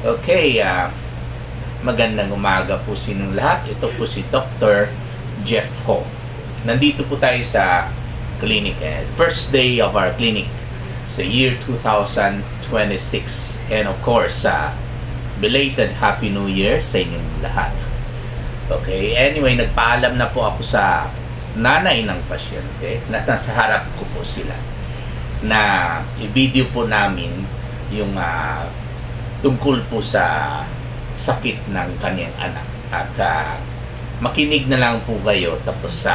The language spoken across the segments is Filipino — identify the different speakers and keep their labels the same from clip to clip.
Speaker 1: Okay, magandang umaga po sa inyong lahat. Ito po si Dr. Jeff Ho. Nandito po tayo sa clinic. First day of our clinic sa year 2026. And of course, belated Happy New Year sa inyong lahat. Okay, anyway, nagpaalam na po ako sa nanay ng pasyente na nasa harap ko po sila na i-video po namin yung tungkol po sa sakit ng kanyang anak. At makinig na lang po kayo tapos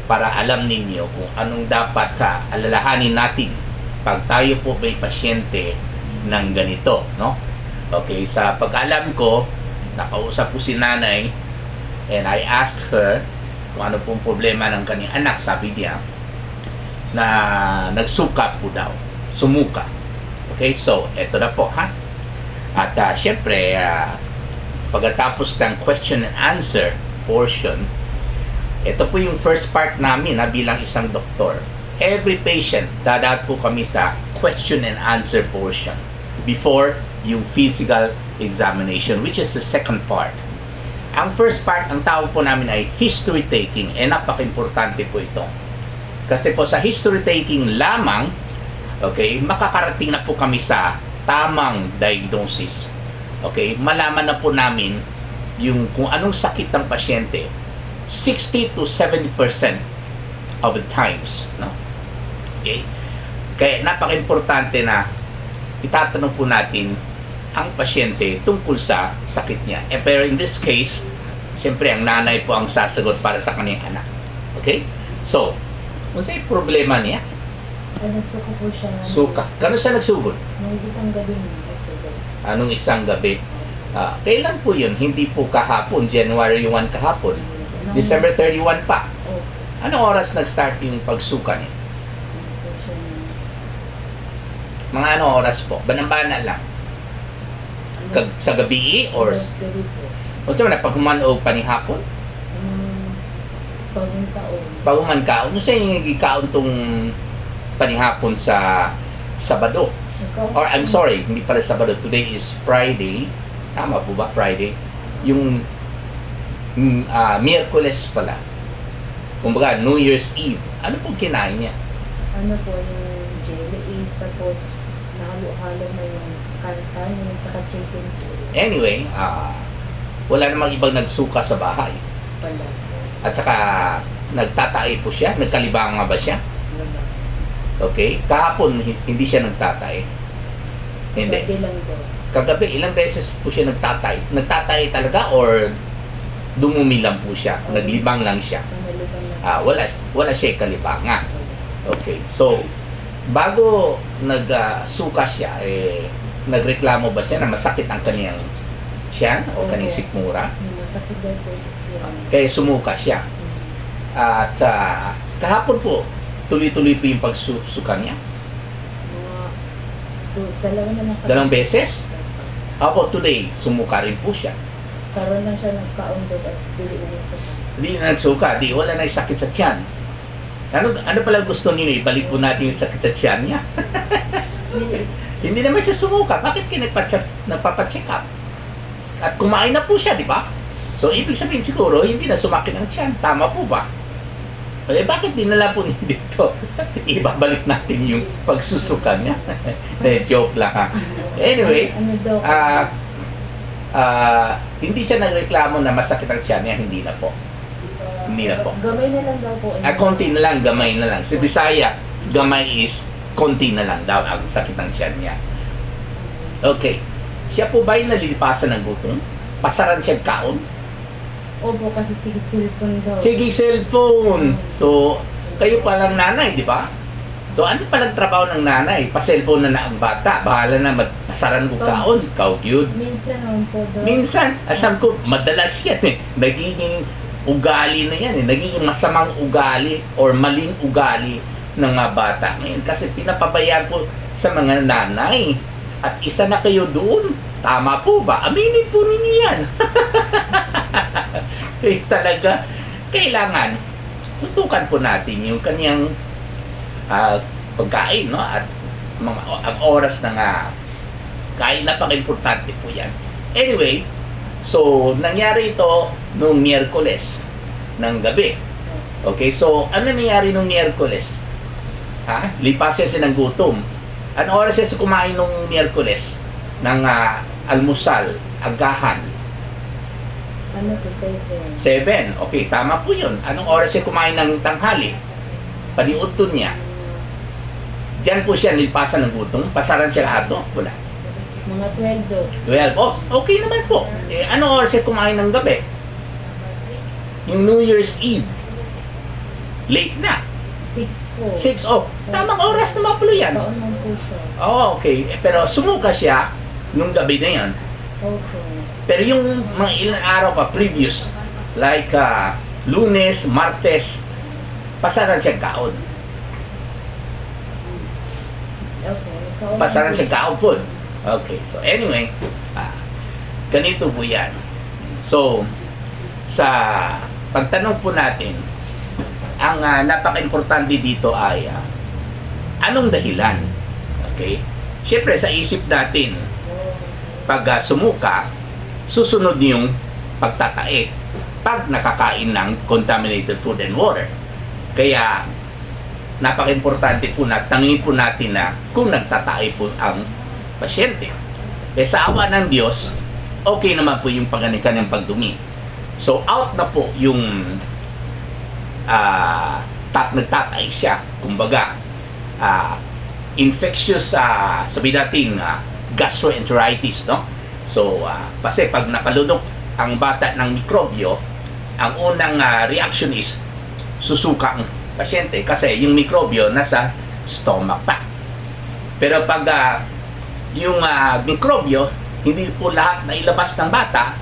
Speaker 1: para alam ninyo kung anong dapat alalahanin natin pag tayo po may pasyente ng ganito, no? Okay, sa pag-alam ko, nakausap po si nanay and I asked her kung ano pong problema ng kanyang anak. Sabi niya na nagsuka po daw, sumuka. Okay, so eto na po, ha? At syempre, pagkatapos ng question and answer portion, ito po yung first part namin bilang isang doktor. Every patient, dadaan po kami sa question and answer portion before yung physical examination, which is the second part. Ang first part, ang tawag po namin ay history taking. Napaka-importante po ito. Kasi po sa history taking lamang, okay, makakarating na po kami sa tamang diagnosis. Okay, malaman na po namin yung kung anong sakit ng pasyente 60 to 70% of the times, no? Okay? Kaya napaka-importante na itatanong po natin ang pasyente tungkol sa sakit niya. Pero in this case, siyempre ang nanay po ang sasagot para sa kanyang anak. Okay? So, kung sa'yo problema niya,
Speaker 2: nagsuko po siya.
Speaker 1: suka. Kano siya nagsugod?
Speaker 2: Nung isang gabi niya kasi.
Speaker 1: Anong isang gabi? Kailan po yun? Hindi po kahapon, January 1 kahapon. December 31 pa.
Speaker 2: Oh,
Speaker 1: Anong oras nag-start yung pagsuka niya?
Speaker 2: po siya na.
Speaker 1: Mga anong oras po? Banang-bana lang? Sa gabi or?
Speaker 2: Gabi po.
Speaker 1: O siya na, pag humanaog pa ni hapon?
Speaker 2: Bagong taon.
Speaker 1: Pag humankaon, ano siya yung gikaon tong panihapon sa Sabado? Or I'm sorry, hindi pala Sabado. Today is Friday. Tama po ba? Friday. Yung Miyerkules pala. Kumbaga, New Year's Eve. Ano pong kinain niya?
Speaker 2: Ano po yung jelly is, tapos nahalo-halo na yung kantan, yung tsaka chicken po.
Speaker 1: Anyway, wala namang ibang nagsuka sa bahay.
Speaker 2: Wala.
Speaker 1: At saka, nagtatae po siya? Nagkalibang nga ba siya?
Speaker 2: Wala.
Speaker 1: Okay? Kahapon, hindi siya nagtatae. Hindi.
Speaker 2: Gabi lang daw.
Speaker 1: Kagabi, ilang beses po siya nagtatay? Nagtatay talaga or dumumi lang po siya? Naglibang lang siya?
Speaker 2: Panalitan lang.
Speaker 1: Wala siya kalibanga. Okay. So, bago nagsuka siya, nagreklamo ba siya na masakit ang kaniyang tiyan o kaniyang sikmura?
Speaker 2: Masakit daw po ito.
Speaker 1: Kaya sumuka siya. At kahapon po, tuloy-tuloy po yung pagsuka niya.
Speaker 2: Dalawa na lang.
Speaker 1: Dalawang beses? Apo, today, sumuka rin po siya.
Speaker 2: Karoon lang siya nagkaundog at dili umusok.
Speaker 1: Hindi na nagsuka, wala na yung sakit sa tiyan. Ano pala gusto niyo? Ibalik po natin yung sakit sa tiyan niya. Hindi naman siya sumuka. Bakit nagpapacheck up? At kumain na po siya, di ba? So, ibig sabihin siguro, hindi na sumakit ang tiyan. Tama po ba? Bakit dinala po niya dito? Ibabalik natin yung pagsusuka niya. Joke lang ha. Anyway, hindi siya nagreklamo na masakit ang tiyan niya. Hindi na po. Hindi na po.
Speaker 2: Gamay na lang daw po.
Speaker 1: Konti na lang, gamay na lang. Sa Bisaya, gamay is konti na lang daw ang sakit ng tiyan niya. Okay. Siya po ba yung nalilipasan ng gutom? Pasaran siya kaon?
Speaker 2: Opo, kasi sige cellphone daw.
Speaker 1: Sige, cellphone. So, kayo palang nanay, di ba? So, ano palang trabaho ng nanay? Pa-cellphone na ang bata. Bahala na magpasaran ko kaon. Ikaw, cute.
Speaker 2: Minsan naman po daw.
Speaker 1: Minsan, alam ko, madalas yan eh. Nagiging ugali na yan eh. Nagiging masamang ugali or maling ugali ng mga bata. Ngayon, kasi pinapabayaan po sa mga nanay. At isa na kayo doon. Tama po ba? Aminin po ninyo yan. Kaya talaga, kailangan tutukan po natin yung kanyang pagkain, no? At ang oras ng Kaya napaka-importante po yan. Anyway, so nangyari ito nung Miyerkules ng gabi. Okay, so ano nangyari nung Miyerkules? Lipasan siya ng gutom. Ano oras siya kumain nung Miyerkules? Ng almusal, agahan.
Speaker 2: Ano po, 7?
Speaker 1: 7. Okay, tama po yun. Anong oras siya kumain ng tanghali? Paniudto niya. Diyan po siya nilipasan ng gutom. Pasaran siya ato. Wala.
Speaker 2: Mga 12 do.
Speaker 1: 12. Oh, okay naman po. Anong oras siya kumain ng gabi? Yung New Year's Eve. Late na.
Speaker 2: 6 po.
Speaker 1: 6. Oh, tamang oras na mapalo yan.
Speaker 2: Taon lang po siya.
Speaker 1: Oh, okay. Pero sumuka siya nung gabi na yan.
Speaker 2: Okay.
Speaker 1: Pero yung mga ilang araw pa previous, like Lunes, Martes, pasaran siya kaon.
Speaker 2: Okay.
Speaker 1: Pasaran siya kaon po. Okay, so anyway, ganito po yan. So, sa pagtanong po natin, ang napaka-importante dito ay anong dahilan? Okay? Siyempre, sa isip natin, pag sumuka, susunod yung pagtatae pag nakakain ng contaminated food and water. Kaya, napaka-importante po na tanungin po natin na kung nagtatae po ang pasyente. Sa awa ng Diyos, okay naman po yung kanyang pagdumi. So, out na po yung nagtatae siya. Kumbaga, infectious, sabihin natin, gastroenteritis, no? So, kasi pag nakalunok ang bata ng mikrobyo, ang unang reaction is susuka ang pasyente kasi yung mikrobyo nasa stomach pa. Pero pag yung mikrobyo, hindi po lahat na ilabas ng bata,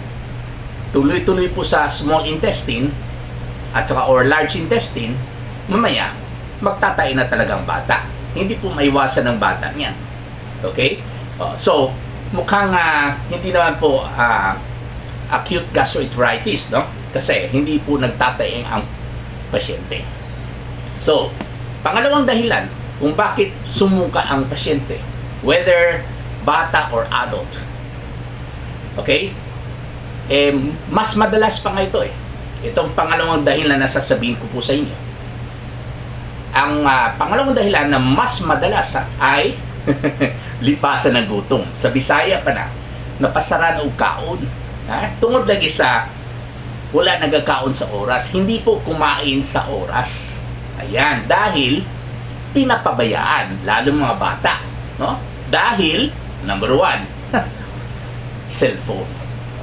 Speaker 1: tuloy-tuloy po sa small intestine at saka or large intestine, mamaya, magtatay na talagang bata. Hindi po maiwasan ng bata niyan. Okay? So, mukhang hindi naman po acute gastroenteritis, no? Kasi hindi po nagtatay ang pasyente. So, pangalawang dahilan kung bakit sumuka ang pasyente, whether bata or adult. Okay? Mas madalas pa nga ito Itong pangalawang dahilan na sasabihin ko po sa inyo. Ang pangalawang dahilan na mas madalas ay lipasan ng gutom. Sa Bisaya pa na, napasaran o kaon. Tungod lagi sa wala nagkakaon sa oras. Hindi po kumain sa oras. Ayan, dahil pinapabayaan, lalo mga bata. No? Dahil, number 1, cellphone.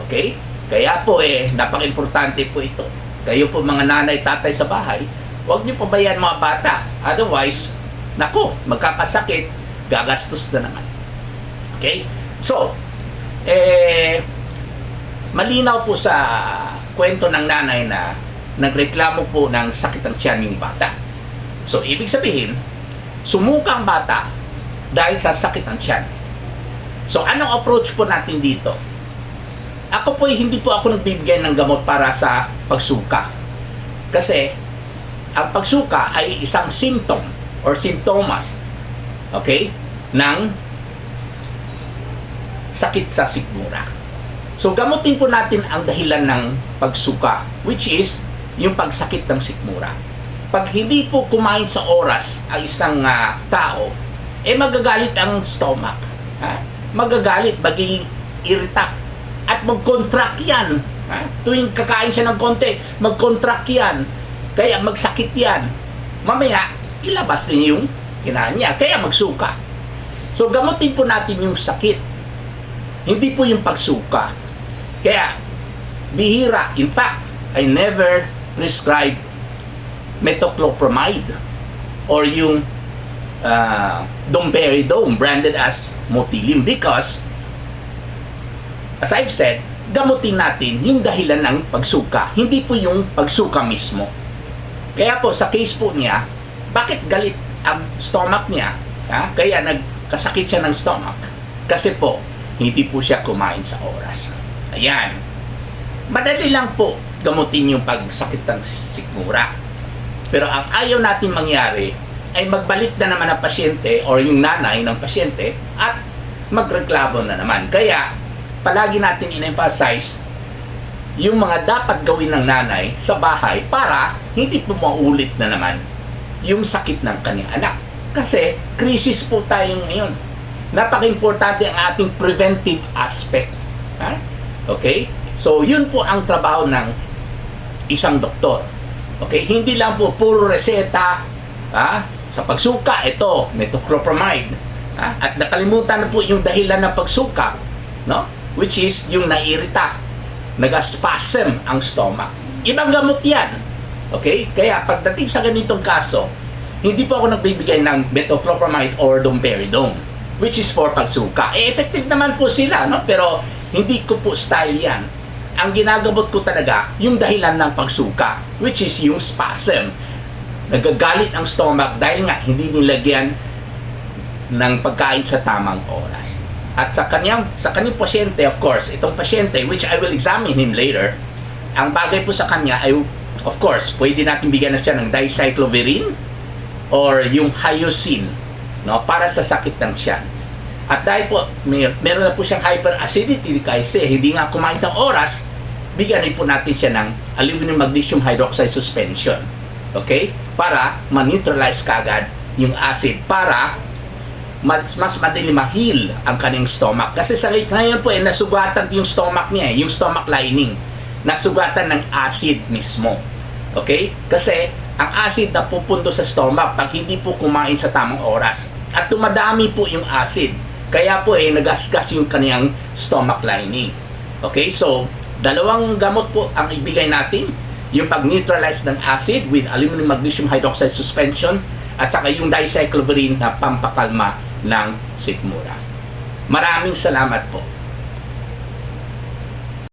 Speaker 1: Okay? Kaya po napaka-importante po ito. Kayo po mga nanay, tatay sa bahay, huwag niyo pabayaan mga bata. Otherwise, nako, magkakasakit, gagastos na naman. Okay? So, malinaw po sa kwento ng nanay na nagreklamo po ng sakit ng tiyan yung bata. So, ibig sabihin, sumuka ang bata dahil sa sakit ng tiyan. So, anong approach po natin dito? Ako po hindi po ako nagbibigay ng gamot para sa pagsuka. Kasi, ang pagsuka ay isang symptom or sintomas, okay, ng sakit sa sikmura. So, gamutin po natin ang dahilan ng pagsuka, which is yung pagsakit ng sikmura. Pag hindi po kumain sa oras ang isang tao, magagalit ang stomach. Magagalit, magiging irita. At mag-contract yan. Tuwing kakain siya ng konti, mag-contract yan. Kaya magsakit yan. Mamaya, ilabas din yung kinain niya. Kaya magsuka. So, gamutin po natin yung sakit. Hindi po yung pagsuka. Kaya, bihira. In fact, I never prescribe metoclopramide or yung domperidone branded as Motilim because as I've said, gamutin natin yung dahilan ng pagsuka, hindi po yung pagsuka mismo. Kaya po sa case po niya, bakit galit ang stomach niya? Kaya nagkasakit siya ng stomach kasi po hindi po siya kumain sa oras. Ayan, madali lang po gamutin yung pagsakit ng sikmura. Pero ang ayaw natin mangyari ay magbalik na naman ang pasyente or yung nanay ng pasyente at magreklamo na naman. Kaya, palagi natin in-emphasize yung mga dapat gawin ng nanay sa bahay para hindi po maulit na naman yung sakit ng kanyang anak. Kasi, krisis po tayo ngayon. Napaka-importante ang ating preventive aspect. Ha? Okay? So, yun po ang trabaho ng isang doktor. Okay? Hindi lang po puro reseta, sa pagsuka, ito, metoclopramide. At nakalimutan na po yung dahilan ng pagsuka, no? Which is yung nairita, nag-spasm ang stomach. Ibang gamot yan. Okay? Kaya pagdating sa ganitong kaso, hindi po ako nagbibigay ng metoclopramide or domperidone, which is for pagsuka. Effective naman po sila, no? Pero hindi ko po style yan. Ang ginagamot ko talaga, yung dahilan ng pagsuka, which is yung spasm. Nagagalit ang stomach dahil nga hindi nilagyan ng pagkain sa tamang oras. At sa kanyang pasyente, of course, itong pasyente, which I will examine him later, ang bagay po sa kanya ay, of course, pwede natin bigyan na siya ng dicyclovirin or yung hyoscine, no, para sa sakit ng tiyan. At dahil po, meron na po siyang hyperacidity kasi hindi nga kumain ng oras, bigyan rin po natin siya ng aluminum magnesium hydroxide suspension. Okay? Para ma-neutralize kagad yung acid para mas madali ma-heal ang kanyang stomach. Kasi sa ngayon po nasugatan yung stomach niya, yung stomach lining. Nasugatan ng acid mismo. Okay? Kasi ang acid na pupunto sa stomach pag hindi po kumain sa tamang oras. At dumadami po yung acid. Kaya po nagasgas yung kanyang stomach lining. Okay? So, dalawang gamot po ang ibigay natin. Yung pag-neutralize ng acid with aluminum magnesium hydroxide suspension at saka yung dicyclovirin na pampakalma ng sikmura. Maraming salamat po.